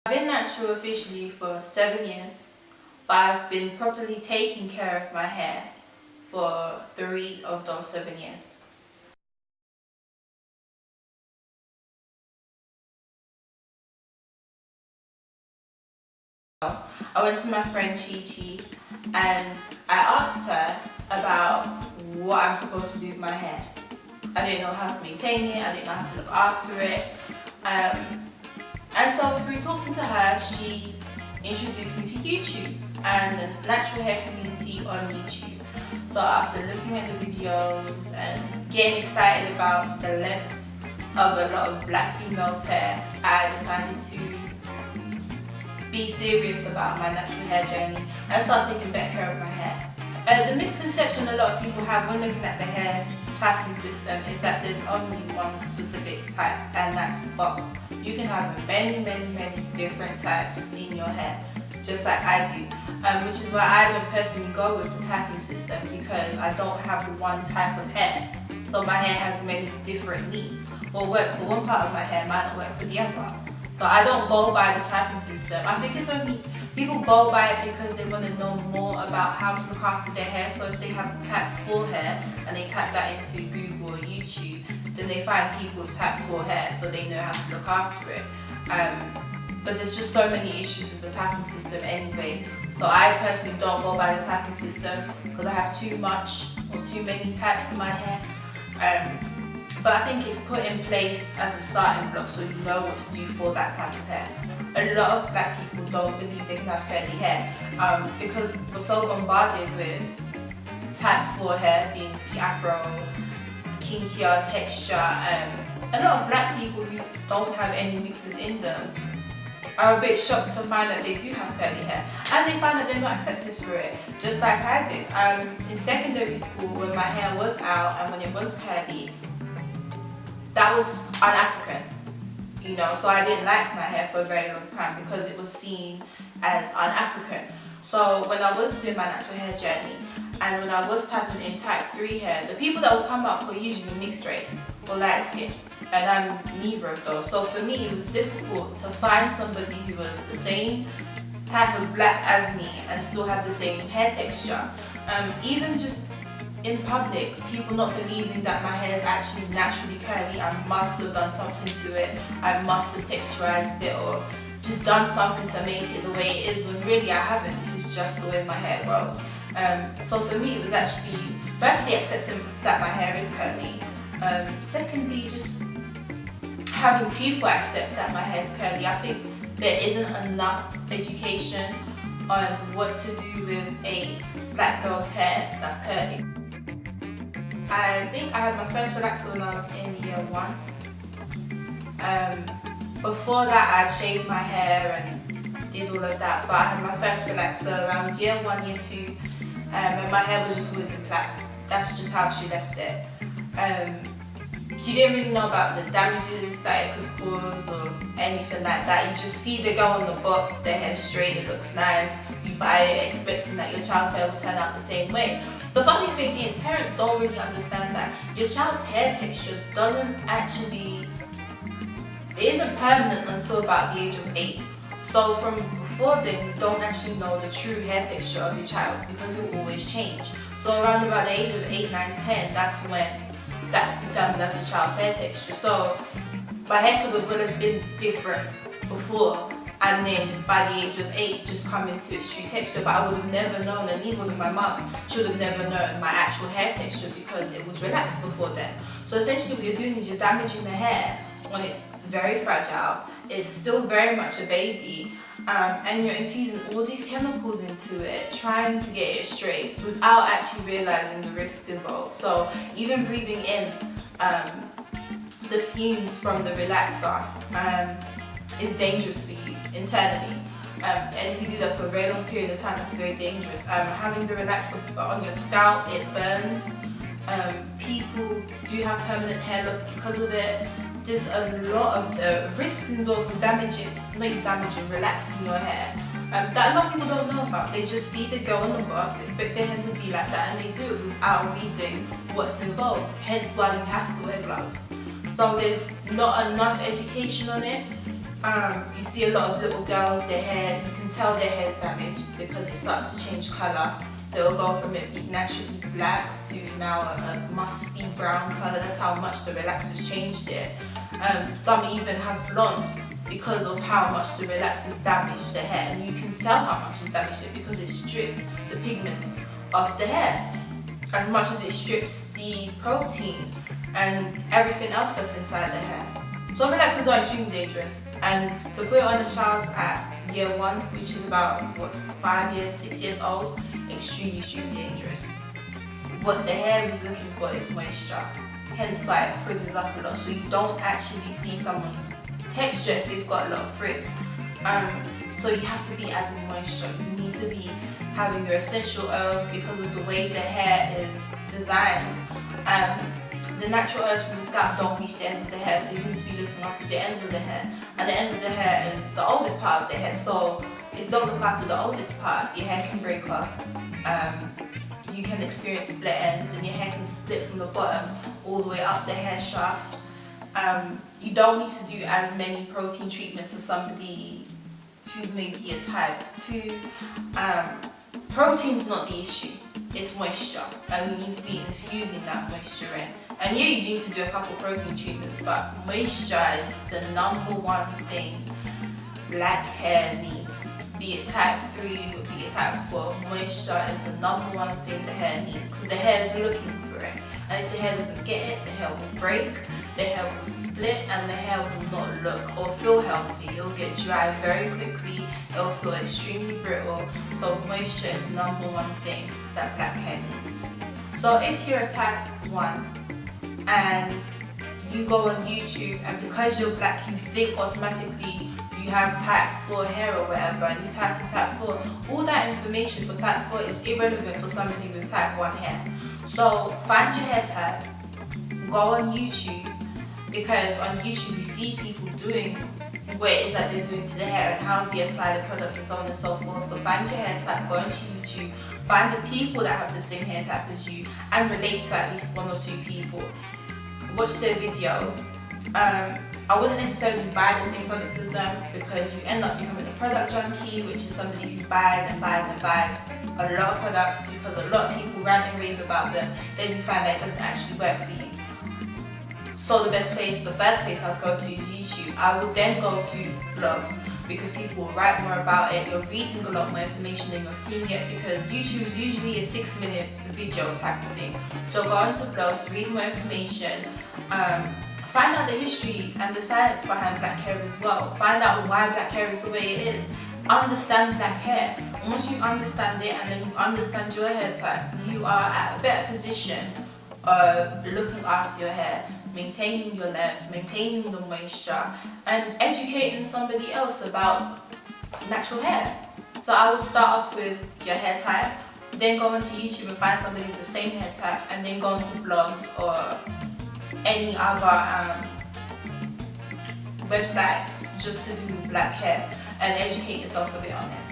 I've been natural officially for 7 years, but I've been properly taking care of my hair for 3 of those 7 years. I went to my friend Chi Chi and I asked her about what I'm supposed to do with my hair. I didn't know how to maintain it, I didn't know how to look after it. And so through talking to her, she introduced me to YouTube and the natural hair community on YouTube. So after looking at the videos and getting excited about the length of a lot of black females' hair, I decided to be serious about my natural hair journey and start taking better care of my hair. The misconception a lot of people have when looking at the hair typing system is that there's only one specific type, and that's box. You can have many different types in your hair, just like I do, which is why I don't personally go with the typing system, because I don't have one type of hair. So my hair has many different needs. What works for one part of my hair might not work for the other. So I don't go by the typing system. I think it's only people go by it because they want to know more about how to look after their hair. So if they have type 4 hair and they type that into Google or YouTube, then they find people with type 4 hair, so they know how to look after it. But there's just so many issues with the typing system anyway. So I personally don't go by the typing system because I have too much or too many types in my hair. But I think it's put in place as a starting block so you know what to do for that type of hair. A lot of black people don't believe they can have curly hair because we're so bombarded with type 4 hair being the Afro, kinkier texture. A lot of black people who don't have any mixes in them are a bit shocked to find that they do have curly hair, and they find that they're not accepted for it, just like I did. In secondary school, when my hair was out and when it was curly, that was un-African, you know, so I didn't like my hair for a very long time because it was seen as un-African. So when I was doing my natural hair journey and when I was typing in type 3 hair, the people that would come up were usually mixed race or light skin, and I'm neither of those. So for me it was difficult to find somebody who was the same type of black as me and still have the same hair texture. Even just in public, people not believing that my hair is actually naturally curly. I must have done something to it, I must have texturized it or just done something to make it the way it is, when really I haven't. This is just the way my hair grows. So for me it was actually firstly accepting that my hair is curly, secondly just having people accept that my hair is curly. I think there isn't enough education on what to do with a black girl's hair that's curly. I think I had my first relaxer when I was in year 1. Before that I'd shaved my hair and did all of that, but I had my first relaxer around year 1, year 2, and my hair was just always in plaits. That's just how she left it. She didn't really know about the damages that it could cause or anything like that. You just see the girl on the box, their hair straight, it looks nice, you buy it expecting that your child's hair will turn out the same way. The funny thing is, parents don't really understand that your child's hair texture isn't permanent until about the age of 8. So from before then, you don't actually know the true hair texture of your child because it will always change. So around about the age of 8, 9, 10, that's determined as the child's hair texture. So my hair could have really been different before, and then by the age of 8 just come into its true texture, but I would have never known, and neither would my mum. She would have never known my actual hair texture because it was relaxed before then. So essentially what you're doing is you're damaging the hair when it's very fragile, it's still very much a baby, and you're infusing all these chemicals into it, trying to get it straight without actually realizing the risks involved. So even breathing in the fumes from the relaxer is dangerous for you internally, and if you do that for a very long period of time, it's very dangerous. Having the relaxer on your scalp, it burns. People do have permanent hair loss because of it. There's a lot of risks involved with relaxing your hair that a lot of people don't know about. They just see the girl in the box, expect their hair to be like that, and they do it without reading what's involved, hence why you have to wear gloves. So there's not enough education on it. You see a lot of little girls, their hair, you can tell their hair is damaged because it starts to change colour. So it'll go from it being naturally black to now a musty brown colour. That's how much the relaxers changed it. Some even have blonde because of how much the relaxers damaged the hair, and you can tell how much it's damaged it because it stripped the pigments off the hair as much as it strips the protein and everything else that's inside the hair. So relaxers are extremely dangerous, and to put it on a child at year 1, which is about 5 years, 6 years old, extremely dangerous. What the hair is looking for is moisture, hence why it frizzes up a lot, so you don't actually see someone's texture if they've got a lot of frizz. So you have to be adding moisture. You need to be having your essential oils because of the way the hair is designed. The natural oils from the scalp don't reach the ends of the hair, so you need to be looking after the ends of the hair. And the ends of the hair is the oldest part of the hair, so if you don't look after the oldest part, your hair can break off. You can experience split ends, and your hair can split from the bottom all the way up the hair shaft. You don't need to do as many protein treatments as somebody who may be a type 2. Protein's not the issue, it's moisture, and we need to be infusing that moisture in. And yeah, you need to do a couple protein treatments, but moisture is the #1 thing black hair needs. Be it type 3 or be it type 4, moisture is the #1 thing the hair needs, because the hair is looking for it. And if the hair doesn't get it, the hair will break, the hair will split, and the hair will not look or feel healthy. It will get dry very quickly, it will feel extremely brittle. So moisture is the #1 thing that black hair needs. So if you're a type 1 and you go on YouTube, and because you're black you think automatically you have type 4 hair or whatever, and you type in type 4, all that information for type 4 is irrelevant for somebody with type 1 hair. So find your hair type, go on YouTube, because on YouTube you see people doing what it is that they're doing to their hair and how they apply the products and so on and so forth. So find your hair type, go onto YouTube, find the people that have the same hair type as you and relate to at least 1 or 2 people. Watch their videos. I wouldn't necessarily buy the same products as them, because you end up becoming a product junkie, which is somebody who buys and buys and buys a lot of products because a lot of people rant and rave about them. Then you find that it doesn't actually work for you. So the first place I'll go to is YouTube. I would then go to blogs, because people will write more about it. You're reading a lot more information than you're seeing it, because YouTube is usually a 6-minute video type of thing. So go onto blogs, read more information, find out the history and the science behind black hair as well. Find out why black hair is the way it is. Understand black hair. And once you understand it and then you understand your hair type, you are at a better position of looking after your hair, maintaining your length, maintaining the moisture, and educating somebody else about natural hair. So I would start off with your hair type, then go onto YouTube and find somebody with the same hair type, and then go onto blogs or any other websites just to do black hair and educate yourself a bit on it.